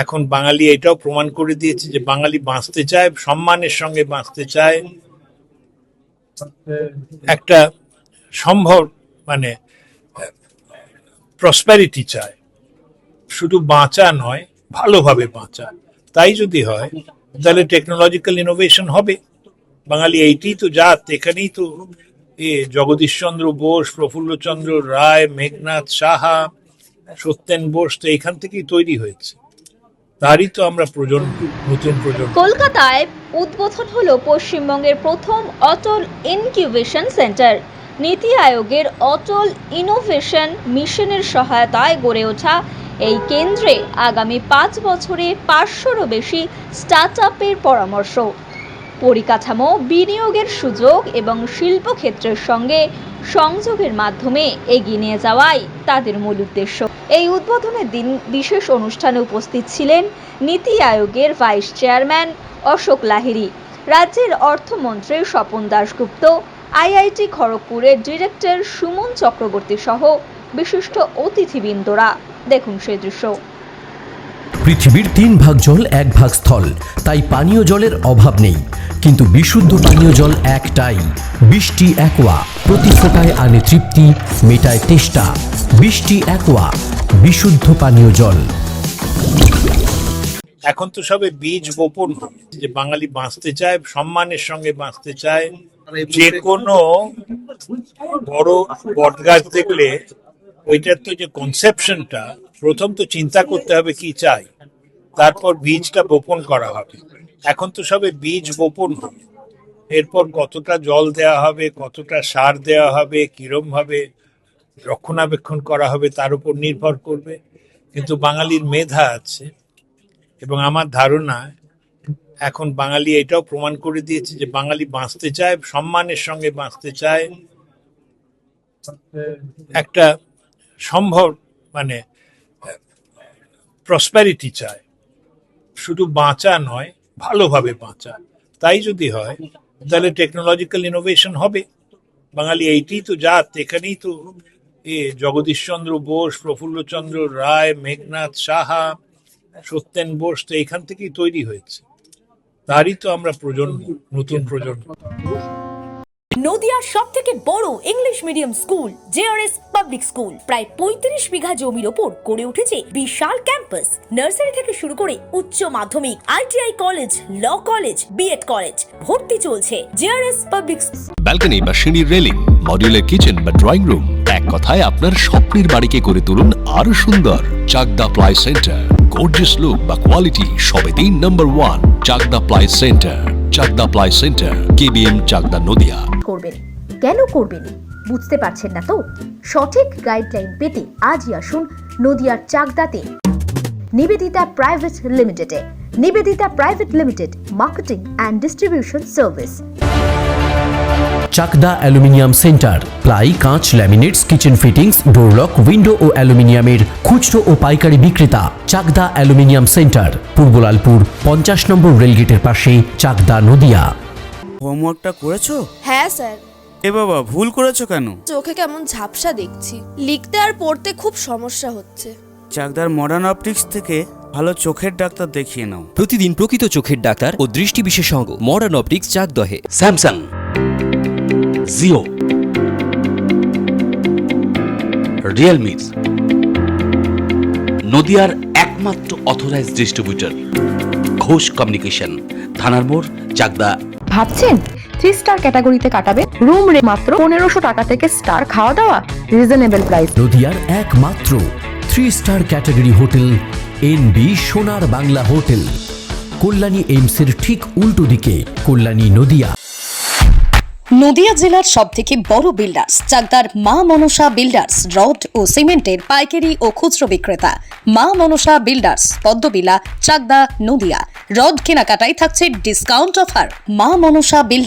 এখন বাঙালি এটাও প্রমাণ করে দিয়েছে যে বাঙালি বাঁচতে চায়, সম্মানের সঙ্গে বাঁচতে চায়, একটা সম্ভব মানে প্রসপ্যারিটি চায়, শুধু বাঁচা নয় ভালোভাবে বাঁচা। তাই যদি হয় তাহলে টেকনোলজিক্যাল ইনোভেশন হবে। বাঙালি এইটাই তো জাত, এখানেই তো জগদীশচন্দ্র বোস, প্রফুল্লচন্দ্র রায়, মেঘনাদ সাহা, সত্যেন বোস তো এখান থেকেই তৈরি হয়েছে। তারই তো আমরা নতুন প্রজন্ম। কলকাতায় উদ্বোধন হলো পশ্চিমবঙ্গের প্রথম অটল ইনকিউবেশন সেন্টার। নীতি আয়োগের অটল ইনোভেশন মিশনের সহায়তায় গড়ে ওঠা এই কেন্দ্রে আগামী 5 বছরে 500রও বেশি স্টার্টআপের পরামর্শ, পরিকাঠামো, বিনিয়োগের সুযোগ এবং শিল্পক্ষেত্রের সঙ্গে সংযোগের মাধ্যমে এগিয়ে নিয়ে যাওয়াই তাদের মূল উদ্দেশ্য। এই উদ্বোধনের দিন বিশেষ অনুষ্ঠানে উপস্থিত ছিলেন নীতি আয়োগের ভাইস চেয়ারম্যান অশোক লাহিড়ী, রাজ্যের অর্থমন্ত্রী স্বপন দাশগুপ্ত, আইআইটি খড়গপুরের ডিরেক্টর সুমন চক্রবর্তী সহ বিশিষ্ট অতিথিবৃন্দরা। দেখুন সেই দৃশ্য। পৃথিবীর 3 ভাগ জল 1 ভাগ স্থল, তাই পানীয় জলের অভাব নেই। কিন্তু বিশুদ্ধ পানীয় জল একটাই, বৃষ্টি অ্যাকোয়া। প্রতি ফোঁটায় আনে তৃপ্তি, মেটায় তেষ্টা। বৃষ্টি অ্যাকোয়া, বিশুদ্ধ পানীয় জল। এখন তো সবে বীজ বপন যে বাঙালি বাঁচতে চায়, সম্মানের সঙ্গে বাঁচতে চায়। যে কোনো বড় বটগাছ দেখলে ওইটার তো যে কনসেপশনটা, প্রথম তো চিন্তা করতে হবে কি চাই, তারপর বীজটা বপন করা হবে। এখন তো সবে বীজ বপন হবে, এরপর কতটা জল দেওয়া হবে, কতটা সার দেওয়া হবে, কিরম ভাবে রক্ষণাবেক্ষণ করা হবে তার উপর নির্ভর করবে। কিন্তু বাঙালির মেধা আছে, এবং আমার ধারণা এখন বাঙালি এটাও প্রমাণ করে দিয়েছে যে বাঙালি বাঁচতে চায়, সম্মানের সঙ্গে বাঁচতে চায়, একটা সম্ভব প্রসপ্যারিটি চায়, শুধু বাঁচা নয় ভালোভাবে বাঁচা। তাই যদি হয় তাহলে টেকনোলজিক্যাল ইনোভেশন হবে। বাঙালি এইটাই তো জাত, এখানেই তো জগদীশচন্দ্র বোস, প্রফুল্লচন্দ্র রায়, মেঘনাদ সাহা, সত্যেন বোস তো এখান থেকেই তৈরি হয়েছে। তারই তো আমরা নতুন প্রজন্ম। নদিয়ার সবথেকে বড় English medium school JRS public school, প্রায় 35 বিঘা জমির ওপর গড়ে উঠেছে বিশাল ক্যাম্পাস। নার্সারি থেকে শুরু করে উচ্চ মাধ্যমিক, ITI college, law college, BEd college, ভর্তি চলছে। জেআরএস পাবলিক ব্যালকনি বা সিঁড়ির রেলিং, মডিউলার কিচেন বা ড্রয়িং রুম, এক কথায় আপনার স্বপ্নের বাড়িকে করে তুলুন আরো সুন্দর। Chakdah ply centre, gorgeous look বা কোয়ালিটি সবেতেই number 1। Chakdah ply centre, Chakdah ply centre, KBM, Chakdah, Nadia. করবেন কেন করবেন বুঝতে পারছেন না তো? সঠিক গাইডলাইন পেতে আজই আসুন নদিয়ার চাকদাতে নিবেদিতা প্রাইভেট লিমিটেডে। Nivedita private limited, marketing and distribution service. Chakdah aluminium centre, ply, কাঁচ, laminates, kitchen fittings, door lock, window ও অ্যালুমিনিয়ামের খুচরো ও পাইকারি বিক্রেতা। Chakdah aluminium centre, Purbalalpur 50 number রেলগেটের পাশে, চাকদা, নদিয়া। হোমওয়ার্কটা করেছো? হ্যাঁ স্যার। এ বাবা, ভুল করেছো কেন? চোখে কেমন ঝাপসা দেখছি, লিখতে আর পড়তে খুব সমস্যা হচ্ছে। চাকদার মডার্ন অপটিক্স থেকে ভালো চোখের ডাক্তার দেখিয়ে নাও। প্রতিদিন প্রকৃত চোখের ডাক্তার ও দৃষ্টি বিশেষজ্ঞ মডার্ন অপটিক্স, চাকদহে। স্যামসাং, জিও, রিয়েলমি, নদিয়ার একমাত্র অথরাইজড ডিস্ট্রিবিউটর ঘোষ কমিউনিকেশন, থানার মোড়, চাকদা। ভাবছেন 3 স্টার ক্যাটাগরিতে কাটাবে? রুম রে মাত্র 1500 টাকা থেকে স্টার, খাওয়া দাওয়া রিজনেবল প্রাইস। নদিয়ার একমাত্র 3 স্টার ক্যাটাগরি হোটেল এনবি সোনার বাংলা হোটেল, কল্যাণী এইমসের ঠিক উল্টো দিকে, কল্যাণী, নদিয়া। নদিয়া জেলার সবথেকে বড় বিল্ডার্স চাকদার মা মনসা বিল্ডার্স, রড ও সিমেন্টের পাইকারি ও খুচরো বিক্রেতা। মা মনসা বিল্ডার্স, পদ্মবিলা, চাকদা, নদিয়া। রড কেনাকাটায় থাকছে ডিসকাউন্ট অফার। মা মনসা বিল্ডার্স।